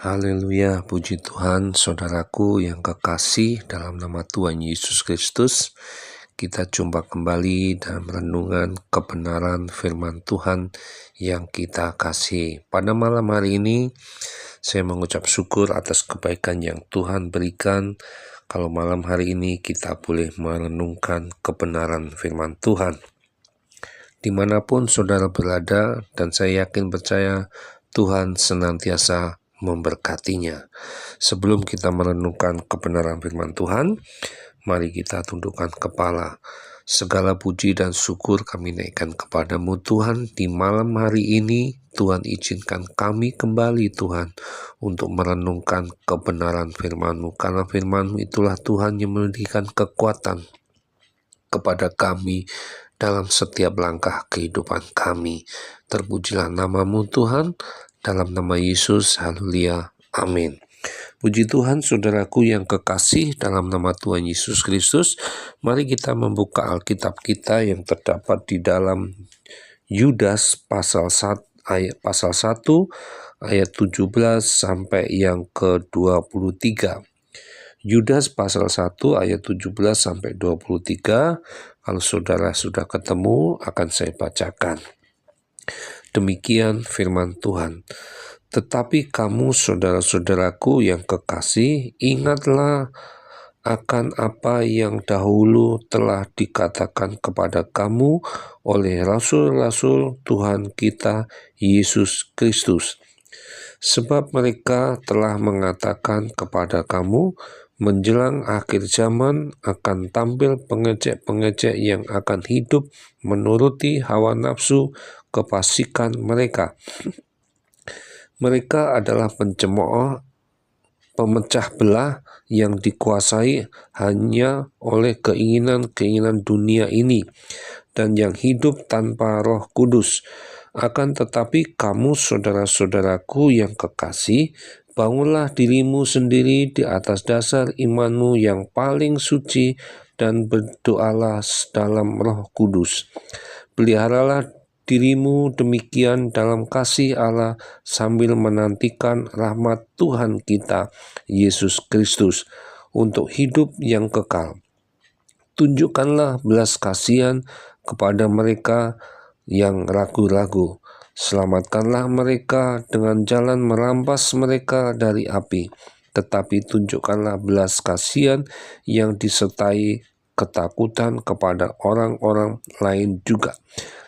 Haleluya, puji Tuhan, saudaraku yang kekasih dalam nama Tuhan Yesus Kristus. Kita jumpa kembali dalam renungan kebenaran firman Tuhan yang kita kasih. Pada malam hari ini, saya mengucap syukur atas kebaikan yang Tuhan berikan. Kalau malam hari ini kita boleh merenungkan kebenaran firman Tuhan. Dimanapun saudara berada, dan saya yakin percaya Tuhan senantiasa memberkatinya. Sebelum kita merenungkan kebenaran firman Tuhan, mari kita tundukkan kepala. Segala puji dan syukur kami naikkan kepadamu Tuhan. Di malam hari ini Tuhan izinkan kami kembali Tuhan untuk merenungkan kebenaran firman-Mu, karena firman-Mu itulah Tuhan yang memberikan kekuatan kepada kami dalam setiap langkah kehidupan kami. Terpujilah nama-Mu Tuhan, dalam nama Yesus, haleluya, amin. Puji Tuhan, saudaraku yang kekasih dalam nama Tuhan Yesus Kristus. Mari kita membuka Alkitab kita yang terdapat di dalam Yudas pasal 1 ayat 17 sampai yang ke-23. Yudas pasal 1 ayat 17 sampai 23. Kalau saudara sudah ketemu, akan saya bacakan. Demikian firman Tuhan. Tetapi kamu saudara-saudaraku yang kekasih, ingatlah akan apa yang dahulu telah dikatakan kepada kamu oleh rasul-rasul Tuhan kita Yesus Kristus. Sebab mereka telah mengatakan kepada kamu, menjelang akhir zaman akan tampil pengejek-pengejek yang akan hidup menuruti hawa nafsu kefasikan mereka. Mereka adalah pencemooh, pemecah belah yang dikuasai hanya oleh keinginan-keinginan dunia ini dan yang hidup tanpa Roh Kudus. Akan tetapi kamu saudara-saudaraku yang kekasih, bangunlah dirimu sendiri di atas dasar imanmu yang paling suci dan berdoalah dalam Roh Kudus. Peliharalah dirimu demikian dalam kasih Allah sambil menantikan rahmat Tuhan kita Yesus Kristus untuk hidup yang kekal. Tunjukkanlah belas kasihan kepada mereka yang ragu-ragu. Selamatkanlah mereka dengan jalan merampas mereka dari api. Tetapi tunjukkanlah belas kasihan yang disertai ketakutan kepada orang-orang lain juga.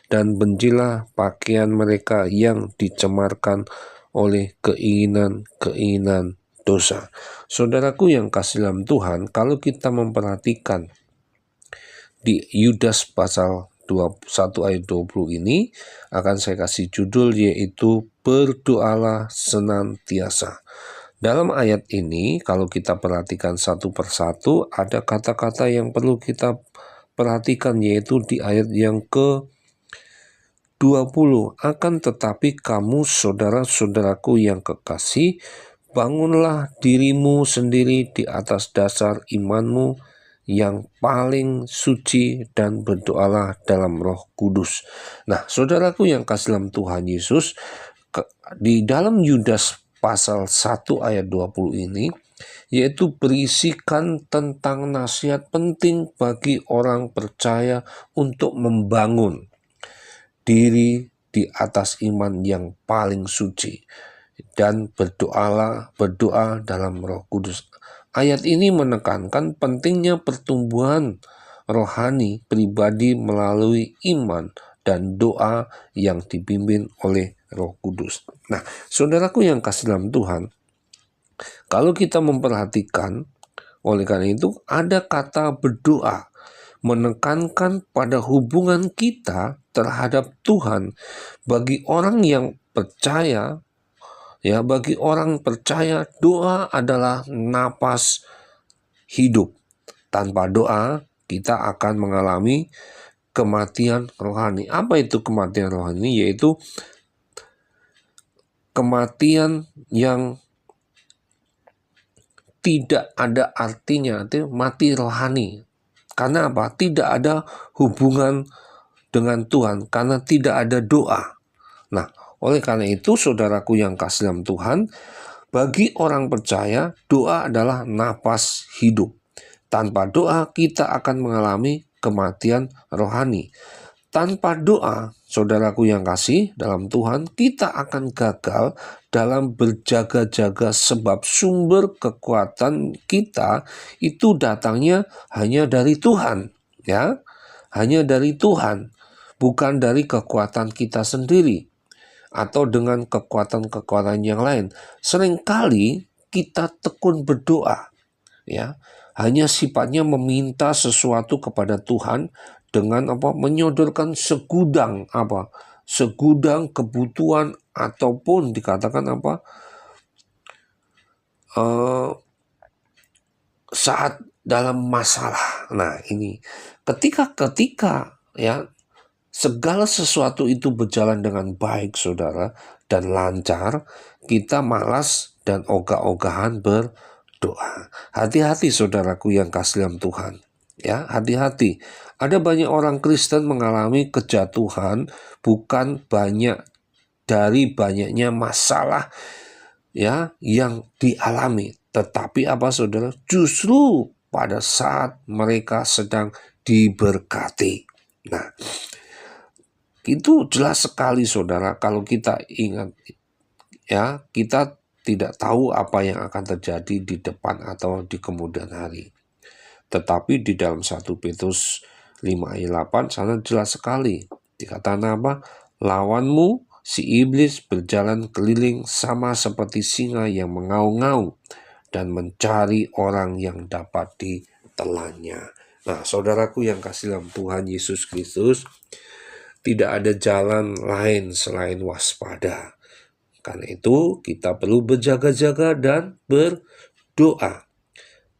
Dan bencilah pakaian mereka yang dicemarkan oleh keinginan-keinginan dosa. Saudaraku yang kasih dalam Tuhan, kalau kita memperhatikan di Yudas pasal 1 ayat 20 ini, akan saya kasih judul yaitu berdoalah senantiasa. Dalam ayat ini, kalau kita perhatikan satu persatu, ada kata-kata yang perlu kita perhatikan, yaitu di ayat yang ke-20. Akan tetapi kamu saudara-saudaraku yang kekasih, bangunlah dirimu sendiri di atas dasar imanmu yang paling suci dan berdoalah dalam Roh Kudus. Nah, saudaraku yang kasih dalam Tuhan Yesus, di dalam Yudas pasal 1 ayat 20 ini, yaitu berisikan tentang nasihat penting bagi orang percaya untuk membangun diri di atas iman yang paling suci dan berdoa dalam Roh Kudus. Ayat ini menekankan pentingnya pertumbuhan rohani pribadi melalui iman dan doa yang dipimpin oleh Roh Kudus. Nah, saudaraku yang kasih dalam Tuhan, kalau kita memperhatikan, oleh karena itu ada kata berdoa, menekankan pada hubungan kita terhadap Tuhan. Bagi orang yang percaya, bagi orang percaya, doa adalah napas hidup. Tanpa doa, kita akan mengalami kematian rohani. Apa itu kematian rohani? Yaitu kematian yang tidak ada artinya, itu mati rohani. Karena apa? Tidak ada hubungan dengan Tuhan, karena tidak ada doa. Nah, oleh karena itu, saudaraku yang kasih dalam Tuhan, Bagi orang percaya, doa adalah napas hidup. Tanpa doa, kita akan mengalami kematian rohani. Tanpa doa, saudaraku yang kasih dalam Tuhan, kita akan gagal dalam berjaga-jaga sebab sumber kekuatan kita itu datangnya hanya dari Tuhan, ya. Hanya dari Tuhan, bukan dari kekuatan kita sendiri atau dengan kekuatan-kekuatan yang lain. Seringkali kita tekun berdoa, ya, hanya sifatnya meminta sesuatu kepada Tuhan dengan menyodorkan segudang kebutuhan ataupun dikatakan saat dalam masalah. Nah, ini ketika ya segala sesuatu itu berjalan dengan baik, saudara, dan lancar, kita malas dan ogah-ogahan berdoa. Hati-hati, saudaraku yang kasih dalam Tuhan. Ya, hati-hati. Ada banyak orang Kristen mengalami kejatuhan bukan dari banyaknya masalah ya yang dialami, tetapi saudara, justru pada saat mereka sedang diberkati. Nah, itu jelas sekali, saudara, kalau kita ingat, ya, kita tidak tahu apa yang akan terjadi di depan atau di kemudian hari. Tetapi di dalam 1 Petrus 5 ayat 8 sana jelas sekali. Dikatakan lawanmu si iblis berjalan keliling sama seperti singa yang mengaum-ngaum dan mencari orang yang dapat ditelannya. Nah, saudaraku yang kasih dalam Tuhan Yesus Kristus, tidak ada jalan lain selain waspada. Karena itu kita perlu berjaga-jaga dan berdoa.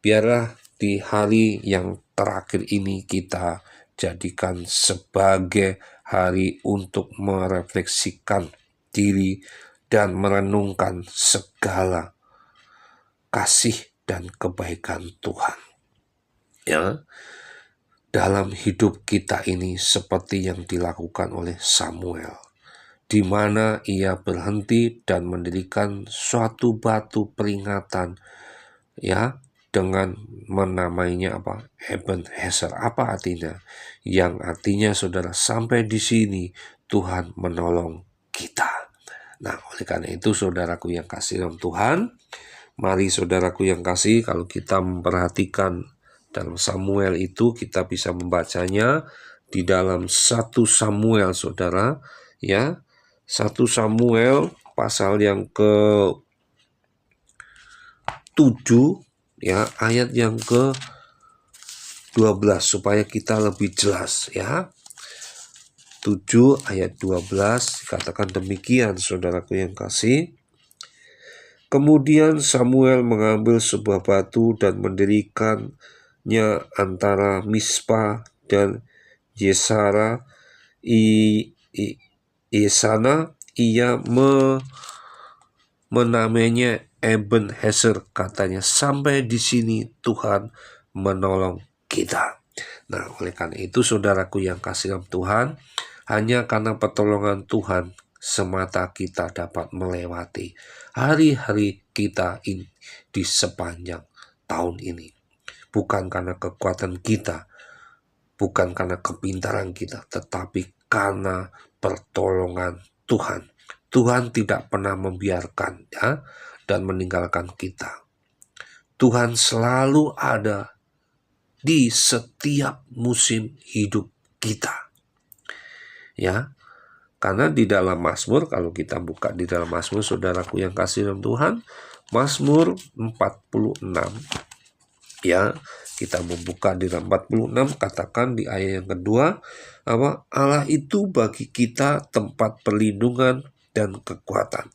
Biarlah di hari yang terakhir ini kita jadikan sebagai hari untuk merefleksikan diri dan merenungkan segala kasih dan kebaikan Tuhan. Ya, dalam hidup kita ini seperti yang dilakukan oleh Samuel, di mana ia berhenti dan mendirikan suatu batu peringatan, ya, dengan menamainya Ebenezer. Apa artinya? Yang artinya, saudara, sampai di sini Tuhan menolong kita. Nah, oleh karena itu, saudaraku yang kasih dalam Tuhan, mari saudaraku yang kasih, kalau kita memperhatikan dalam Samuel itu, kita bisa membacanya di dalam 1 Samuel, saudara, ya. 1 Samuel pasal yang ke-7, ya, ayat yang ke-12 supaya kita lebih jelas, ya. 7 ayat 12 dikatakan demikian, saudaraku yang kasih. Kemudian Samuel mengambil sebuah batu dan mendirikannya antara Mispa dan Yesara. Sana ia menamainya Ebenezer, katanya, sampai di sini Tuhan menolong kita. Nah, oleh karena itu, saudaraku yang kasih dalam Tuhan, hanya karena pertolongan Tuhan semata kita dapat melewati hari-hari kita di sepanjang tahun ini. Bukan karena kekuatan kita, bukan karena kepintaran kita, tetapi karena pertolongan Tuhan. Tuhan tidak pernah membiarkan, ya, dan meninggalkan kita. Tuhan selalu ada di setiap musim hidup kita. Ya, karena di dalam Mazmur, kalau kita buka di dalam Mazmur, saudaraku yang kasih dalam Tuhan, Mazmur 46, ya, kita membuka di dalam 46, katakan di ayat yang kedua, Allah itu bagi kita tempat perlindungan dan kekuatan,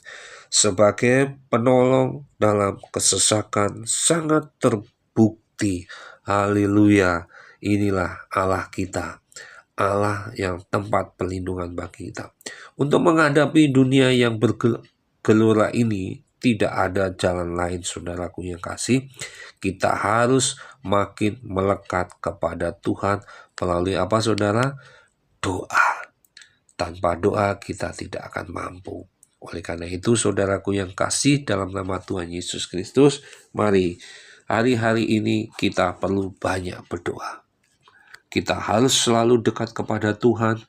sebagai penolong dalam kesesakan sangat terbukti. Haleluya, inilah Allah kita, Allah yang tempat perlindungan bagi kita. Untuk menghadapi dunia yang bergelora ini, tidak ada jalan lain, saudaraku yang kasih. Kita harus makin melekat kepada Tuhan melalui saudara? Doa. Tanpa doa kita tidak akan mampu. Oleh karena itu, saudaraku yang kasih dalam nama Tuhan Yesus Kristus, mari hari-hari ini kita perlu banyak berdoa. Kita harus selalu dekat kepada Tuhan,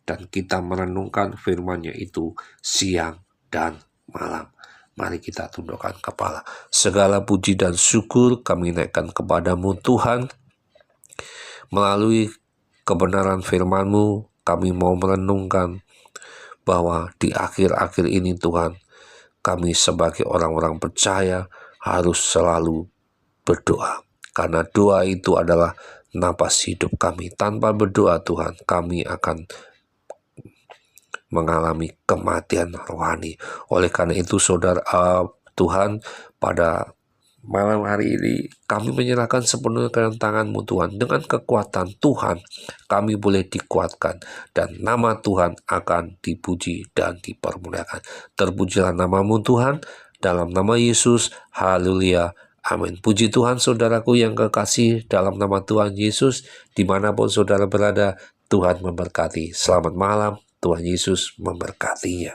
dan kita merenungkan firman-Nya itu siang dan malam. Mari kita tundukkan kepala. Segala puji dan syukur kami naikkan kepadamu Tuhan. Melalui kebenaran firman-Mu, kami mau merenungkan bahwa di akhir-akhir ini Tuhan, kami sebagai orang-orang percaya harus selalu berdoa. Karena doa itu adalah napas hidup kami. Tanpa berdoa Tuhan, kami akan mengalami kematian rohani. Oleh karena itu Tuhan, pada malam hari ini kami menyerahkan sepenuhnya ke dalam tangan-Mu Tuhan. Dengan kekuatan Tuhan kami boleh dikuatkan, dan nama Tuhan akan dipuji dan dipermuliakan. Terpujilah nama-Mu Tuhan, dalam nama Yesus. Haleluya. Amin. Puji Tuhan, saudaraku yang kekasih dalam nama Tuhan Yesus. Dimanapun saudara berada, Tuhan memberkati. Selamat malam. Tuhan Yesus memberkatinya.